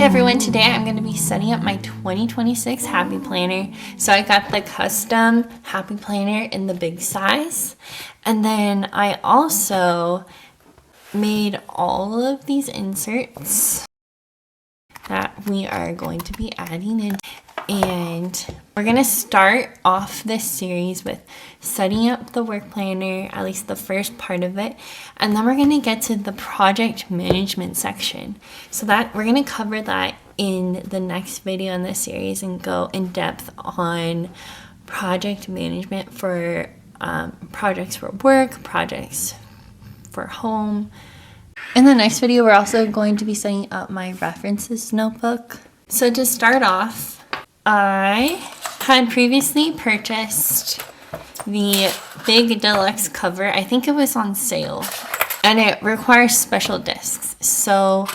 everyone, today I'm going to be setting up my 2026 Happy Planner. So I got the custom Happy Planner in the big size, and then I also made all of these inserts that we are going to be adding in. And we're going to start off this series with setting up the work planner, at least the first part of it, and then we're going to get to the project management section. So that we're going to cover that in the next video in this series and go in depth on project management for projects for work, projects for home. In the next video, we're also going to be setting up my references notebook. So to start off, I had previously purchased the big deluxe cover. I think it was on sale, and it requires special discs. So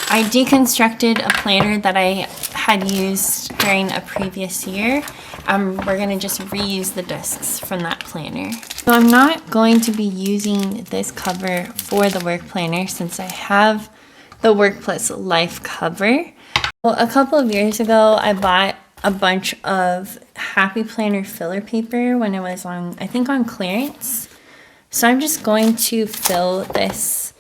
I deconstructed a planner that I had used during a previous year. We're gonna just reuse the discs from that planner. So I'm not going to be using this cover for the work planner since I have the Work Plus Life cover. Well, a couple of years ago, I bought a bunch of Happy Planner filler paper when it was on, I think, on clearance. So I'm just going to fill this,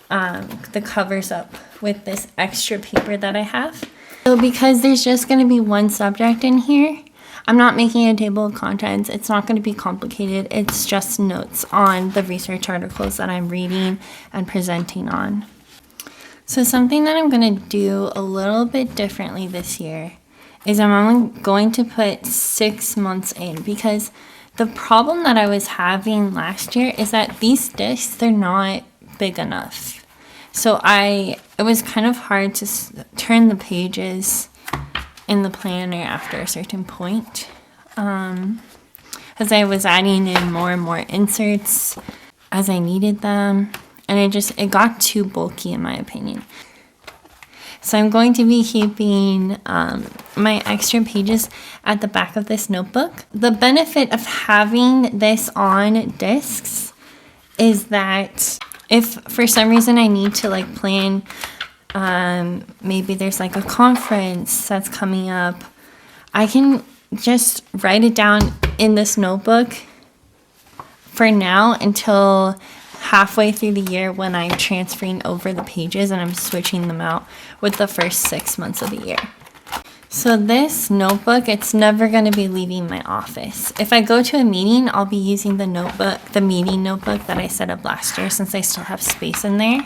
the covers up with this extra paper that I have. So because there's just going to be one subject in here, I'm not making a table of contents. It's not going to be complicated. It's just notes on the research articles that I'm reading and presenting on. So something that I'm going to do a little bit differently this year is I'm only going to put 6 months in, because the problem that I was having last year is that these discs, they're not big enough. So it was kind of hard to turn the pages in the planner after a certain point, as I was adding in more and more inserts as I needed them. And it got too bulky in my opinion. So I'm going to be keeping my extra pages at the back of this notebook. The benefit of having this on discs is that if for some reason I need to like plan, maybe there's like a conference that's coming up, I can just write it down in this notebook for now until halfway through the year when I'm transferring over the pages and I'm switching them out with the first 6 months of the year. So this notebook, it's never going to be leaving my office. If I go to a meeting, I'll be using the notebook, the meeting notebook that I set up last year, since I still have space in there.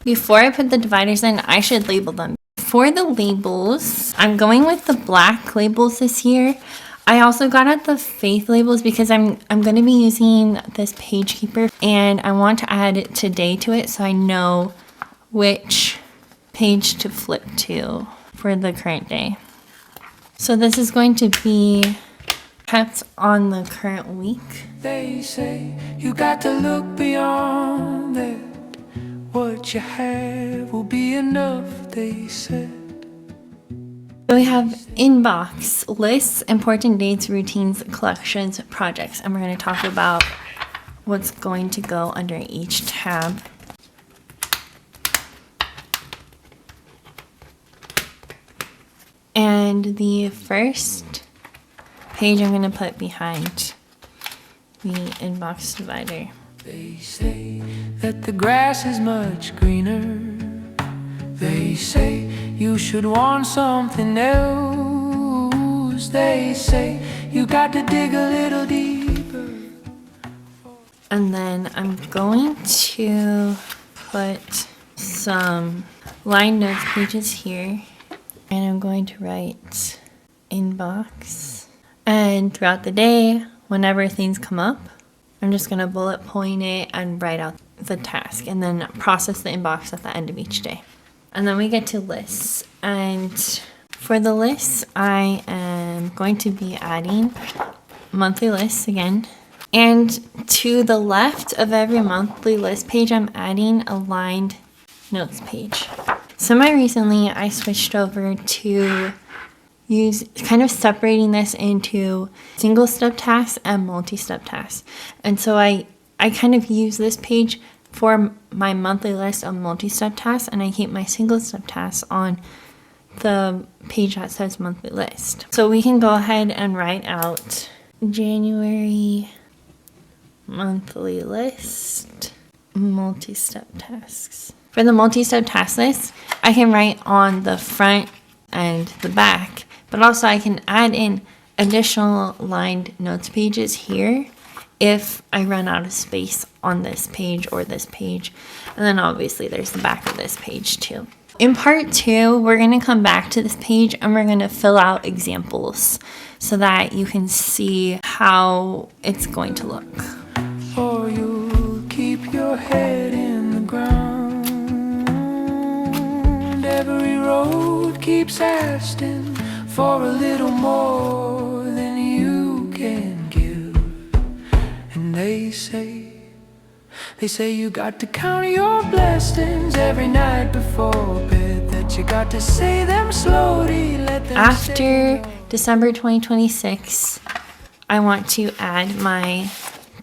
Before I put the dividers in, I should label them. For the labels, I'm going with the black labels this year. I also got out the faith labels because I'm going to be using this page keeper, and I want to add today to it so I know which page to flip to for the current day. So this is going to be kept on the current week. They say you got to look beyond that. What you have will be enough, they said. So we have inbox, lists, important dates, routines, collections, projects, and we're going to talk about what's going to go under each tab. And the first page I'm going to put behind the inbox divider. They say that the grass is much greener. They say you should want something else. They say you got to dig a little deeper. And then I'm going to put some line notes pages here. And I'm going to write inbox. And throughout the day, whenever things come up, I'm just going to bullet point it and write out the task and then process the inbox at the end of each day. And then we get to lists. And for the lists, I am going to be adding monthly lists again. And to the left of every monthly list page, I'm adding a lined notes page. Semi-recently, I switched over to kind of separating this into single step tasks and multi-step tasks. And so I kind of use this page for my monthly list of multi-step tasks, and I keep my single step tasks on the page that says monthly list. So we can go ahead and write out January monthly list, multi-step tasks. For the multi-step task list, I can write on the front and the back, but also I can add in additional lined notes pages here if I run out of space on this page or this page. And then obviously there's the back of this page too. In part 2, we're going to come back to this page and we're going to fill out examples so that you can see how it's going to look. Or you'll keep your head in the ground. Every road keeps asking for a little more than you can give. And they say you got to count your blessings every night before bed, that you got to say them slowly, let them After December 2026, I want to add my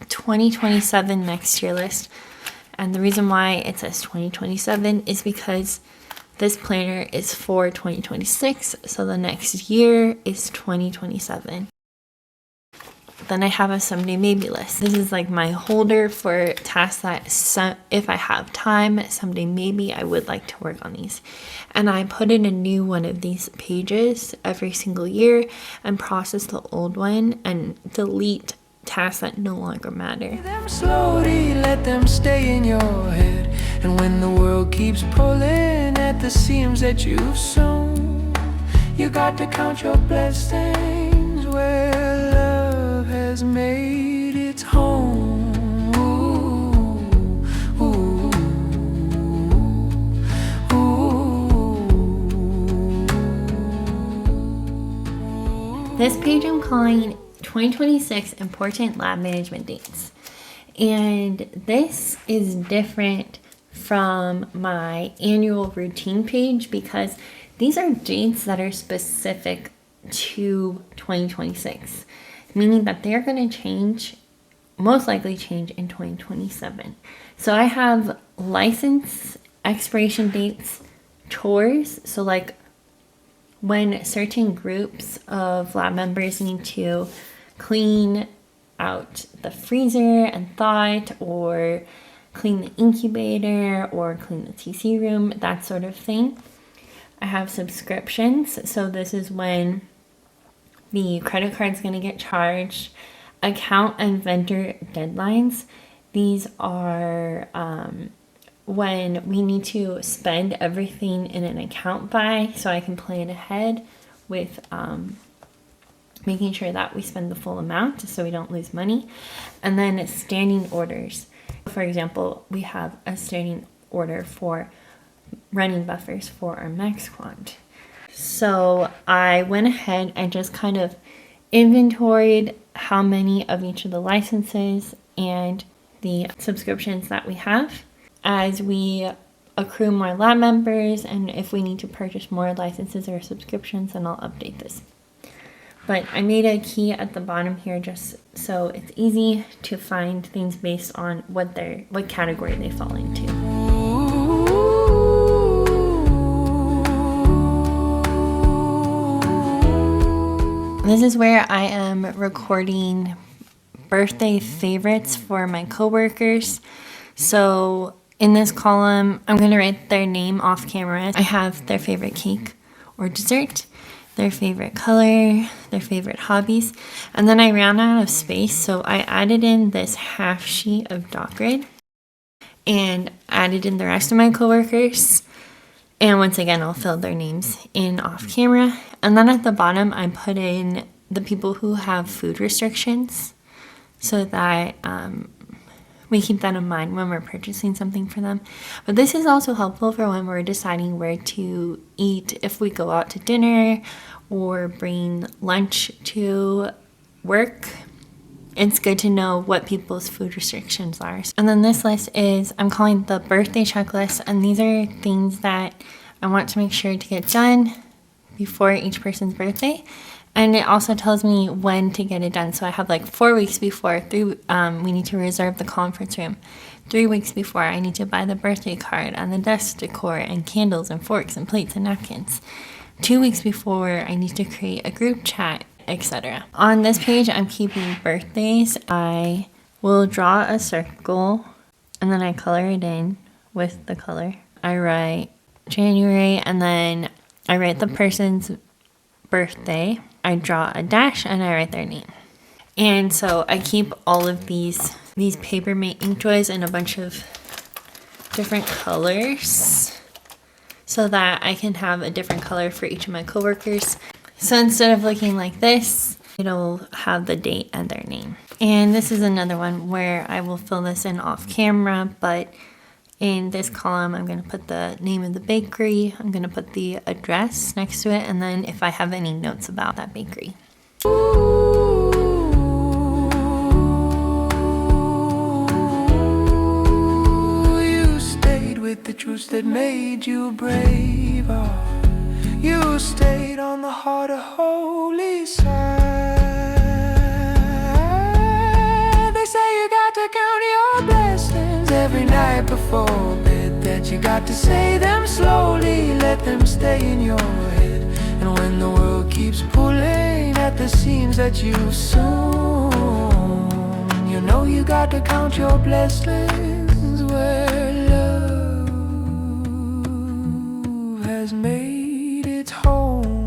2027 next year list. And the reason why it says 2027 is because this planner is for 2026, so the next year is 2027. Then I have a someday maybe list. This is like my holder for tasks that if I have time, someday maybe I would like to work on these. And I put in a new one of these pages every single year and process the old one and delete tasks that no longer matter. them slowly, let them stay in your head. And when the world keeps pulling at the seams that you've sown, you got to count your blessings where love has made its home. Ooh, ooh, ooh. This page I'm calling 2026 Important Lab Management Dates. And this is different from my annual routine page because these are dates that are specific to 2026, meaning that they're going to change, most likely change in 2027. So I have license expiration dates, chores, so like when certain groups of lab members need to clean out the freezer and thaw it, or clean the incubator, or clean the TC room, that sort of thing. I have subscriptions, so this is when the credit card's going to get charged. Account and vendor deadlines. These are when we need to spend everything in an account by, so I can plan ahead with making sure that we spend the full amount so we don't lose money. And then standing orders. For example, we have a standing order for running buffers for our max quant. So I went ahead and just kind of inventoried how many of each of the licenses and the subscriptions that we have. As we accrue more lab members, and if we need to purchase more licenses or subscriptions, then I'll update this. But I made a key at the bottom here just so it's easy to find things based on what category they fall into. This is where I am recording birthday favorites for my coworkers. So in this column, I'm going to write their name off camera. I have their favorite cake or dessert, their favorite color, their favorite hobbies. And then I ran out of space, so I added in this half sheet of dot grid and added in the rest of my coworkers. And once again, I'll fill their names in off camera. And then at the bottom, I put in the people who have food restrictions so that we keep that in mind when we're purchasing something for them. But this is also helpful for when we're deciding where to eat, if we go out to dinner or bring lunch to work. It's good to know what people's food restrictions are. And then this list is, I'm calling the birthday checklist, and these are things that I want to make sure to get done before each person's birthday. And it also tells me when to get it done. So I have like 4 weeks before. We need to reserve the conference room. 3 weeks before, I need to buy the birthday card and the desk decor and candles and forks and plates and napkins. 2 weeks before, I need to create a group chat, etc. On this page, I'm keeping birthdays. I will draw a circle and then I color it in with the color. I write January and then I write the person's birthday. I draw a dash and I write their name. And so I keep all of these Papermate Inkjoys in a bunch of different colors so that I can have a different color for each of my coworkers. So instead of looking like this, it'll have the date and their name. And this is another one where I will fill this in off camera, but in this column, I'm going to put the name of the bakery, I'm going to put the address next to it, and then if I have any notes about that bakery. You stayed with the truths that made you brave. You stayed on the heart of holy side. They say you got to count your blessings every night before bed, that you got to say them slowly, let them stay in your head. And when the world keeps pulling at the seams that you've sewn, you know you got to count your blessings where love has made its home.